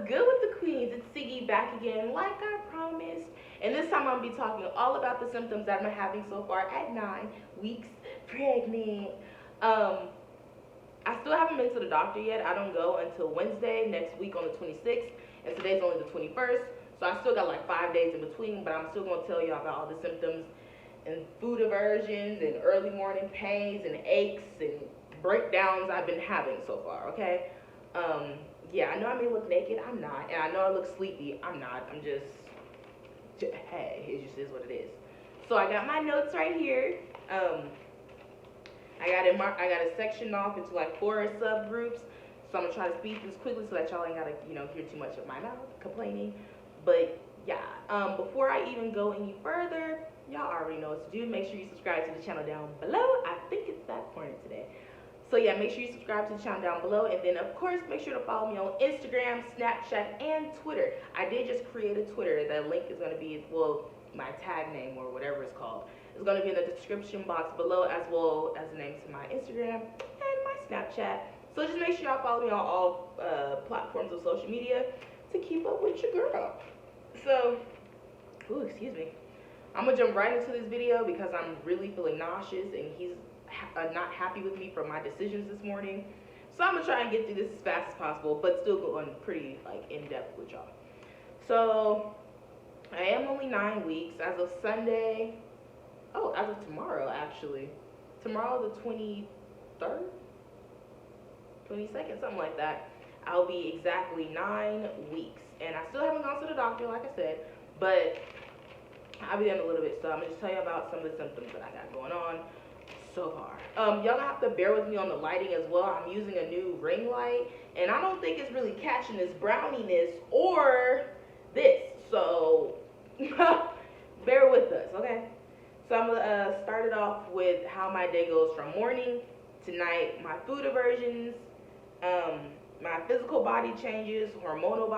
What's good with the queens? It's Siggy back again, like I promised. And this time I'm gonna be talking all about the symptoms that I'm having so far at 9 weeks pregnant. Um, I still haven't been to the doctor yet. I don't go until Wednesday next week on the 26th, and today's only the 21st. So I still got like 5 days in between, but I'm still gonna tell y'all about all the symptoms and food aversions and early morning pains and aches and breakdowns I've been having so far. Okay. Um, yeah, I know I may look naked. I'm not, and I know I look sleepy. I'm not. I'm just hey, it just is what it is. So I got my notes right here. I got it sectioned off into like 4 subgroups. So I'm gonna try to speed this quickly so that y'all ain't gotta, hear too much of my mouth complaining. But yeah, before I even go any further, y'all already know what to do. Make sure you subscribe to the channel down below. I think it's that corner today. So yeah, make sure you subscribe to the channel down below, and then of course make sure to follow me on Instagram, Snapchat, and Twitter. I did just create a Twitter. The link is gonna be, well, my tag name or whatever it's called. It's gonna be in the description box below, as well as the name to my Instagram and my Snapchat. So just make sure y'all follow me on all platforms of social media to keep up with your girl. So, ooh, excuse me. I'm gonna jump right into this video because I'm really feeling nauseous, and he's not happy with me for my decisions this morning. So I'm gonna try and get through this as fast as possible, but still going pretty like in depth with y'all. So I am only 9 weeks as of Sunday. Oh, as of tomorrow actually. Tomorrow the 23rd, 22nd, something like that. I'll be exactly 9 weeks, and I still haven't gone to the doctor, like I said, but I'll be there in a little bit. So I'm gonna just tell you about some of the symptoms that I got going on so far. Y'all gonna have to bear with me on the lighting as well. I'm using a new ring light, and I don't think it's really catching this browniness or this, so bear with us, okay? So I'm gonna start it off with how my day goes from morning to night, my food aversions, my physical body changes, hormonal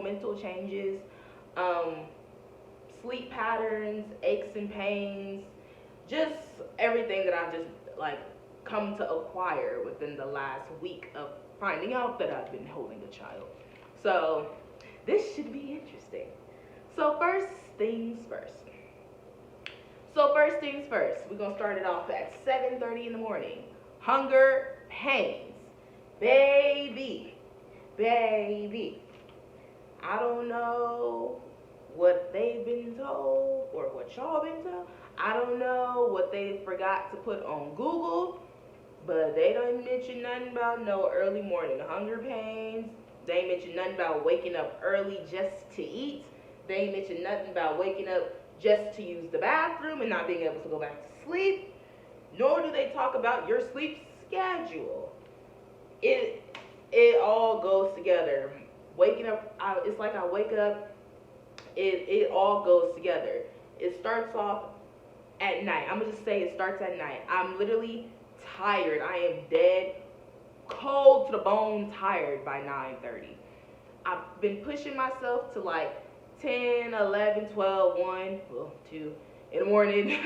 mental changes, sleep patterns, aches and pains, just everything that I've just like come to acquire within the last week of finding out that I've been holding a child. So this should be interesting. So first things first. We're gonna start it off at 7:30 in the morning. Hunger pains. Baby. I don't know what they've been told or what y'all been told. I don't know what they forgot to put on Google, but they don't mention nothing about no early morning hunger pains. They ain't mention nothing about waking up early just to eat. They ain't mention nothing about waking up just to use the bathroom and not being able to go back to sleep. Nor do they talk about your sleep schedule. It all goes together. Waking up, it's like I wake up, it all goes together. It starts off at night. I'm gonna just say it starts at night. I'm literally tired. I am dead, cold to the bone tired by 9:30. I've been pushing myself to like 10, 11, 12, 1, well, 2 in the morning.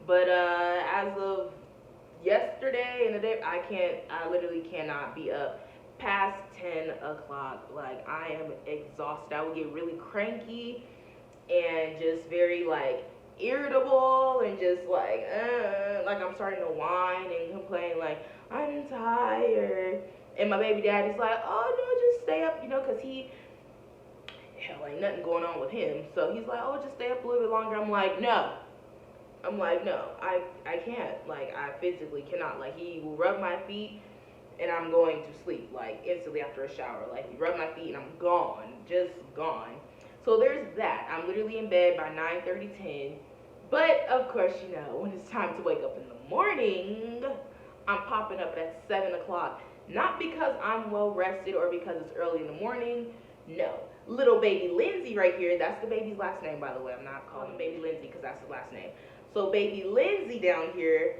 But as of yesterday and the day, I literally cannot be up past 10 o'clock. Like, I am exhausted. I would get really cranky and just very like irritable and just like I'm starting to whine and complain like I'm tired. And my baby daddy's like, oh no, just stay up, because hell, ain't nothing going on with him. So he's like, oh, just stay up a little bit longer. I'm like, no, I can't. Like, I physically cannot. Like, he will rub my feet and I'm going to sleep, like, instantly after a shower. Like, he rubbed my feet and I'm gone, just gone. So there's that. I'm literally in bed by 9:30, 10. But, of course, when it's time to wake up in the morning, I'm popping up at 7 o'clock. Not because I'm well rested or because it's early in the morning. No. Little baby Lindsay right here, that's the baby's last name, by the way. I'm not calling him baby Lindsay because that's his last name. So baby Lindsay down here,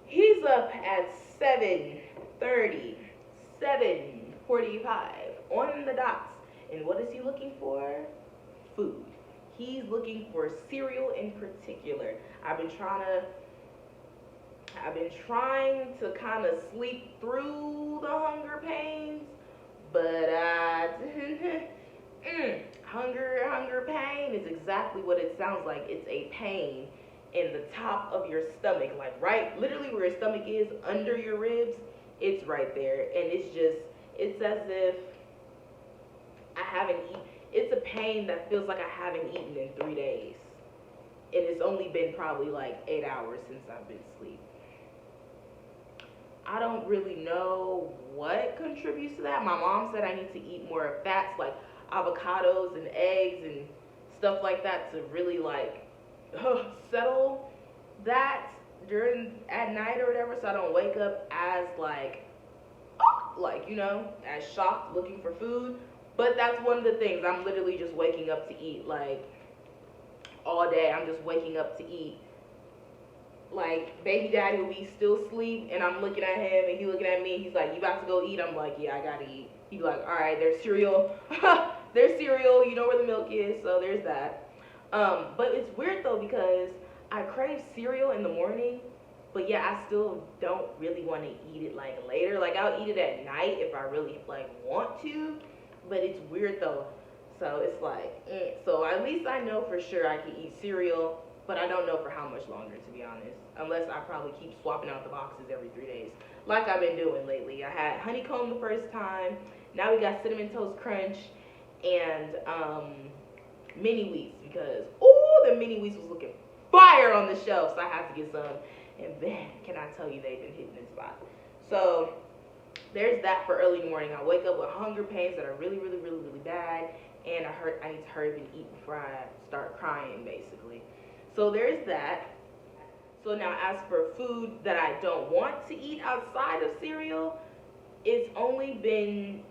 he's up at 7:30, 7:45 on the dots. And what is he looking for? Food. He's looking for cereal in particular. I've been trying to kind of sleep through the hunger pains, but is exactly what it sounds like. It's a pain in the top of your stomach, like right, literally where your stomach is, under your ribs. It's right there, and it's as if I haven't eaten. It's a pain that feels like I haven't eaten in 3 days, and it's only been probably like 8 hours since I've been asleep. I don't really know what contributes to that. My mom said I need to eat more fats like avocados and eggs and stuff like that to really like settle that during at night or whatever, so I don't wake up as like as shocked looking for food. But that's one of the things. I'm literally just waking up to eat like all day. I'm just waking up to eat. Like, baby daddy will be still asleep, and I'm looking at him, and he looking at me. He's like, "You about to go eat?" I'm like, "Yeah, I gotta eat." He'd be like, "All right, there's cereal. There's cereal. You know where the milk is, so there's that." But it's weird though because I crave cereal in the morning, but yeah, I still don't really want to eat it like later. Like, I'll eat it at night if I really like want to, but it's weird though. So it's like, so at least I know for sure I can eat cereal, but I don't know for how much longer, to be honest. Unless I probably keep swapping out the boxes every 3 days, like I've been doing lately. I had honeycomb the first time. Now we got cinnamon toast crunch and mini wheats because the mini wheats was looking fire on the shelf, so I had to get some. And man, can I tell you, they've been hitting the spot. So there's that for early morning. I wake up with hunger pains that are really, really, really, really bad, and I need to hurry up and eat before I start crying, basically. So there's that. So now as for food that I don't want to eat outside of cereal, it's only been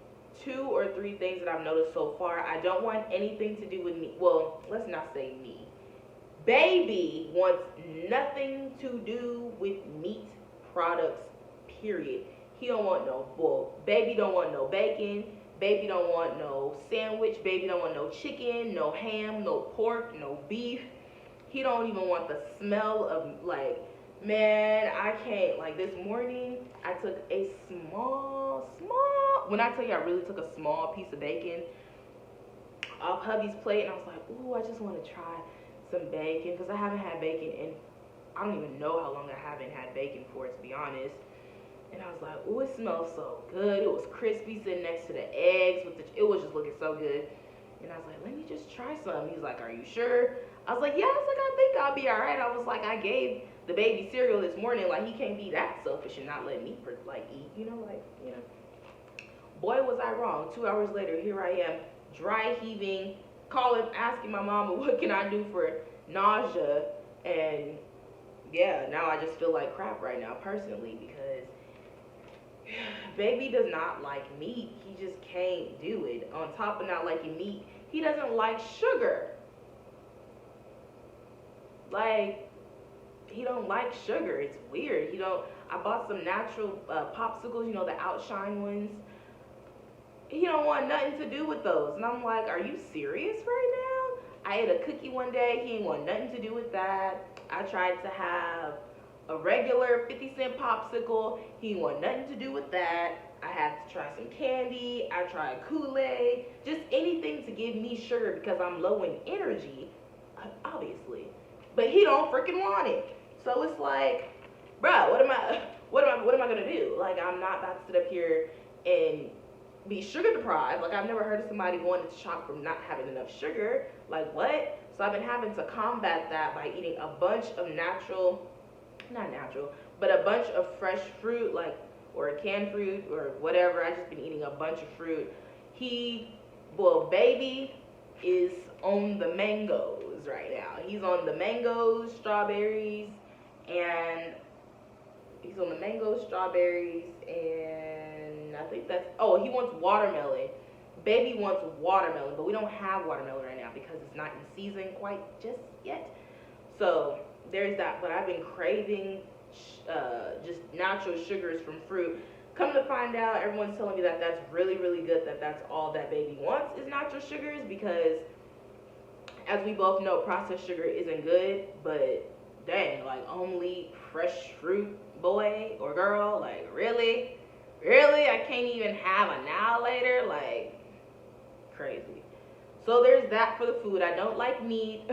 2 or 3 things that I've noticed so far. I don't want anything to do with me. Well, let's not say me. Baby wants nothing to do with meat products, period. He don't want no bull. Baby don't want no bacon. Baby don't want no sandwich. Baby don't want no chicken, no ham, no pork, no beef. He don't even want the smell of, like, man, I can't. Like, this morning, I took a small, when I tell you I really took a small piece of bacon off hubby's plate, and I was like, ooh, I just want to try some bacon, because I haven't had bacon in, I don't even know how long I haven't had bacon for, to be honest. And I was like, ooh, it smells so good. It was crispy sitting next to the eggs. It was just looking so good. And I was like, let me just try some. He's like, are you sure? I was like, yeah. I was like, I think I'll be all right. I was like, I gave the baby cereal this morning. Like, he can't be that selfish and not let me, like, eat. Boy, was I wrong. 2 hours later, here I am, dry heaving, asking my mama, what can I do for nausea? And, yeah, now I just feel like crap right now, personally, because baby does not like meat. He just can't do it. On top of not liking meat, he doesn't like sugar. Like, he don't like sugar. It's weird. I bought some natural popsicles, the Outshine ones. He don't want nothing to do with those. And I'm like, are you serious right now? I ate a cookie one day. He didn't want nothing to do with that. I tried to have a regular 50-cent popsicle. He didn't want nothing to do with that. I had to try some candy. I tried Kool-Aid. Just anything to give me sugar because I'm low in energy, obviously. But he don't freaking want it. So it's like, bro, what am I gonna do? Like, I'm not about to sit up here and be sugar deprived. Like, I've never heard of somebody going into shock from not having enough sugar. Like, what? So I've been having to combat that by eating a bunch of not natural, but a bunch of fresh fruit, like, or canned fruit or whatever. I just been eating a bunch of fruit. Baby is on the mangoes right now. He's on the mangoes, strawberries, and I think he wants watermelon. Baby wants watermelon, but we don't have watermelon right now because it's not in season quite just yet. So there's that, but I've been craving just natural sugars from fruit. Come to find out, everyone's telling me that that's really, really good, that's all that baby wants is natural sugars, because as we both know, processed sugar isn't good. But dang, like, only fresh fruit, boy or girl, like, really? I can't even have an hour later? Like, crazy. So So there's that for the food. I don't like meat.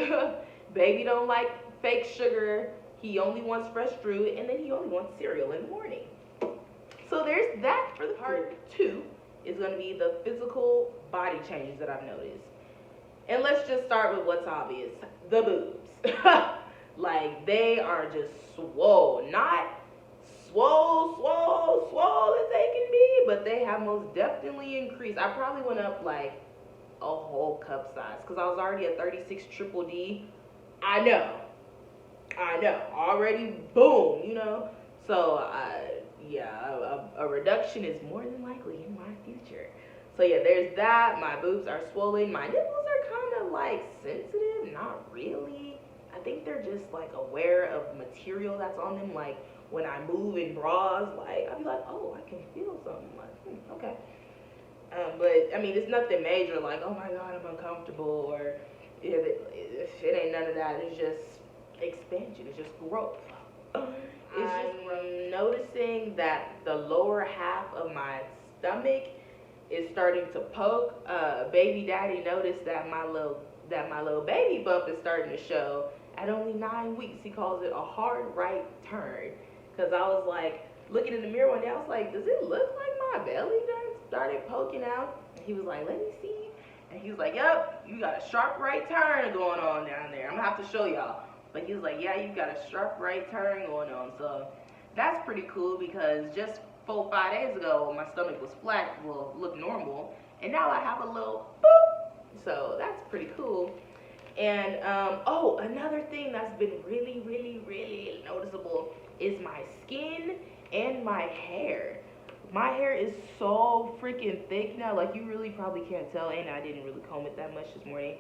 Baby don't like fake sugar. He only wants fresh fruit, and then he only wants cereal in the morning. So there's that for the part 2 is going to be the physical body changes that I've noticed. And let's just start with what's obvious. The boobs. Like, they are just swole. Not swole as they can be, but they have most definitely increased. I probably went up like a whole cup size because I was already a 36 triple D. I know. Already, boom, you know? So, yeah, a reduction is more than likely in my future. So, yeah, there's that. My boobs are swollen. My nipples are kind of, like, sensitive. Not really. I think they're just, like, aware of material that's on them. Like, when I move in bras, like, I'll be like, oh, I can feel something. Like, okay. But, I mean, it's nothing major. Like, oh, my God, I'm uncomfortable. Or it ain't none of that. It's just expansion. It's just growth. I'm noticing that the lower half of my stomach is starting to poke. Baby daddy noticed that my little baby bump is starting to show. At only 9 weeks, he calls it a hard right turn. Because I was like, looking in the mirror one day, I was like, does it look like my belly done started poking out? And he was like, let me see. And he was like, yep, you got a sharp right turn going on down there. I'm going to have to show y'all. But he was like, yeah, you got a sharp right turn going on. So that's pretty cool because just 4-5 days ago, my stomach was flat, well, looked normal. And now I have a little boop. So that's pretty cool. And, oh, another thing that's been really, really, really noticeable is my skin and my hair. My hair is so freaking thick now. Like, you really probably can't tell. And I didn't really comb it that much this morning.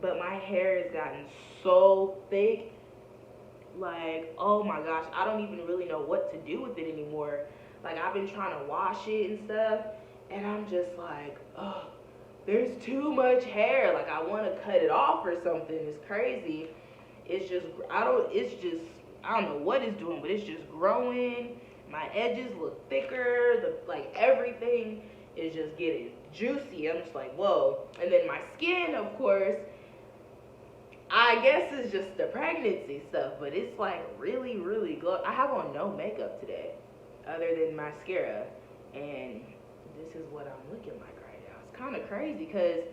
But my hair has gotten so thick. Like, oh my gosh, I don't even really know what to do with it anymore. Like, I've been trying to wash it and stuff, and I'm just like, oh, there's too much hair. Like, I want to cut it off or something. It's crazy. It's just, I don't know what it's doing, but it's just growing. My edges look thicker. Like, everything is just getting juicy. I'm just like, whoa. And then my skin, of course, I guess it's just the pregnancy stuff, but it's like really, really glow. I have on no makeup today other than mascara, and this is what I'm looking like right now. It's kind of crazy because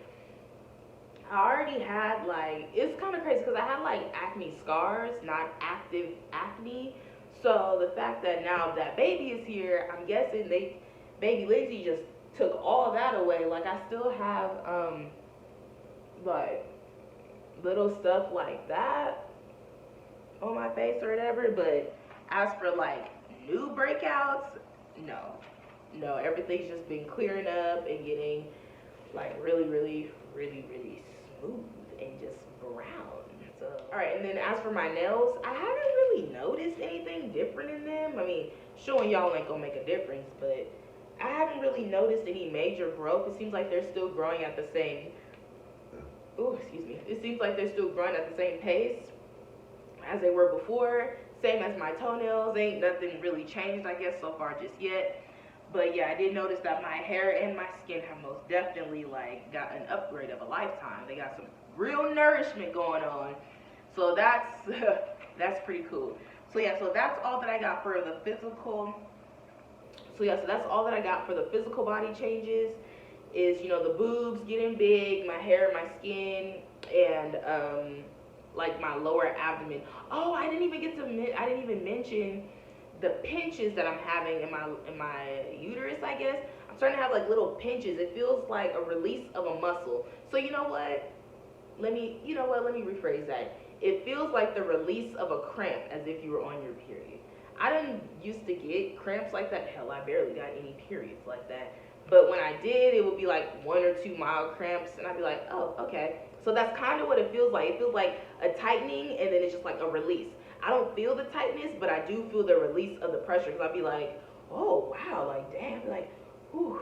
I already had like, it's kind of crazy because I had like acne scars, not active acne. So the fact that now that baby is here, I'm guessing baby Lindsay just took all that away. Like, I still have like little stuff like that on my face or whatever, but as for like new breakouts, no, everything's just been clearing up and getting like really, really, really, really smooth and just brown. So, all right, and then as for my nails, I haven't really noticed anything different in them. I mean, showing y'all ain't gonna make a difference, but I haven't really noticed any major growth. It seems like they're still growing at the same it seems like they're still growing at the same pace as they were before. Same as my toenails. Ain't nothing really changed, I guess, so far just yet. But yeah, I did notice that my hair and my skin have most definitely like got an upgrade of a lifetime. They got some real nourishment going on. So that's that's pretty cool. So yeah, so that's all that I got for the physical. So that's all that I got for the physical body changes. Is, you know, the boobs getting big, my hair, my skin, and like my lower abdomen. Oh, I didn't even mention the pinches that I'm having in my uterus, I guess. I'm starting to have like little pinches. It feels like a release of a muscle. So you know what? Let me rephrase that. It feels like the release of a cramp, as if you were on your period. I didn't used to get cramps like that. Hell, I barely got any periods like that. But when I did, it would be like 1 or 2 mild cramps, and I'd be like, oh, okay. So that's kind of what it feels like. It feels like a tightening, and then it's just like a release. I don't feel the tightness, but I do feel the release of the pressure, because I'd be like, oh, wow, like, damn, like, whew.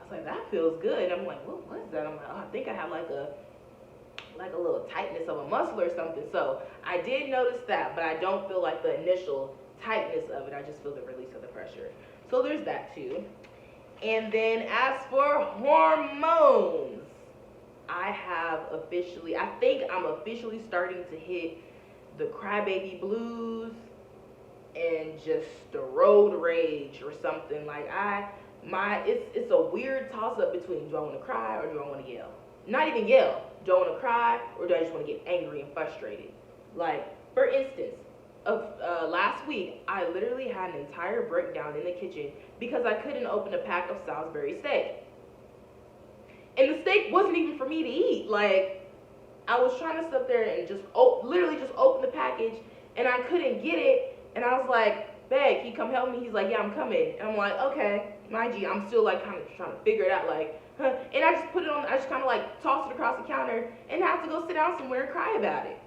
I was like, that feels good. And I'm like, what was that? I'm like, oh, I think I have like a little tightness of a muscle or something. So I did notice that, but I don't feel like the initial tightness of it. I just feel the release of the pressure. So there's that too. And then as for hormones, I have I think I'm officially starting to hit the crybaby blues and just the road rage or something. Like it's a weird toss up between do I want to cry or do I want to yell? Not even yell. Do I want to cry or do I just want to get angry and frustrated? Like, for instance, last week I literally had an entire breakdown in the kitchen because I couldn't open a pack of Salisbury steak. And the steak wasn't even for me to eat. Like, I was trying to sit there and just literally just open the package, and I couldn't get it. And I was like, "Babe, can you come help me?" He's like, "Yeah, I'm coming." And I'm like, "Okay." Mind you, I'm still like kind of trying to figure it out. Like, huh. And I just put it on. I just kind of like tossed it across the counter, and I have to go sit down somewhere and cry about it.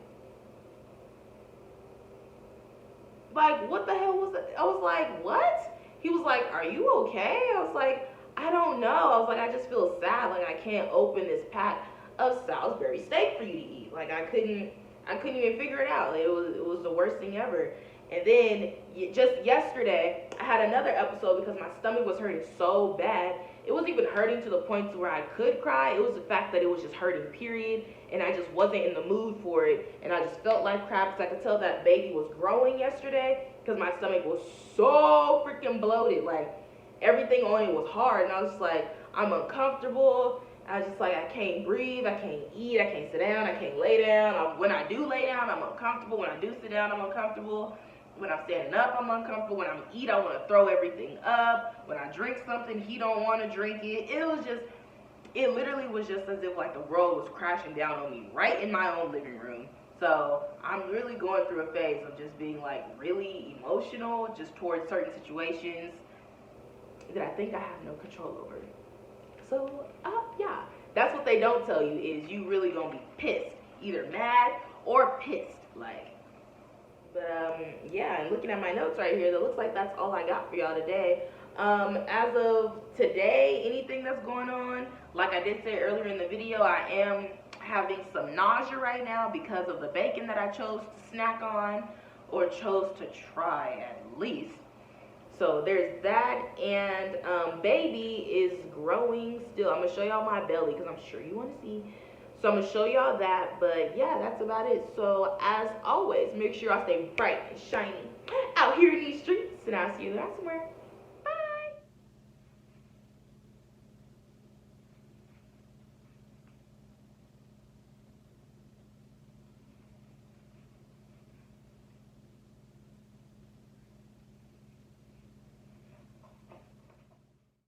Like, what the hell was it? I was like, "What?" He was like, "Are you okay?" I was like, "I don't know." I was like, "I just feel sad. Like, I can't open this pack of Salisbury steak for you to eat." Like, I couldn't even figure it out. Like, it was the worst thing ever. And then just yesterday, I had another episode because my stomach was hurting so bad. It wasn't even hurting to the point to where I could cry. It was the fact that it was just hurting, period. And I just wasn't in the mood for it. And I just felt like crap because I could tell that baby was growing yesterday because my stomach was so freaking bloated. Like, everything on it was hard. And I was just like, I'm uncomfortable. I was just like, I can't breathe, I can't eat, I can't sit down, I can't lay down. When I do lay down, I'm uncomfortable. When I do sit down, I'm uncomfortable. When I'm standing up, I'm uncomfortable. When I eat, I want to throw everything up. When I drink something, he don't want to drink it. It literally was just as if like the world was crashing down on me right in my own living room. So I'm really going through a phase of just being like really emotional just towards certain situations that I think I have no control over. So, yeah, that's what they don't tell you is you really gonna be pissed, either mad or pissed, like. But yeah, and looking at my notes right here, that looks like that's all I got for y'all today. As of today, anything that's going on, like I did say earlier in the video, I am having some nausea right now because of the bacon that I chose to snack on, or chose to try at least. So there's that, and baby is growing still. I'm gonna show y'all my belly because I'm sure you want to see. So I'm gonna show y'all that, but yeah, that's about it. So as always, make sure y'all stay bright and shiny out here in these streets, and I'll see you guys somewhere.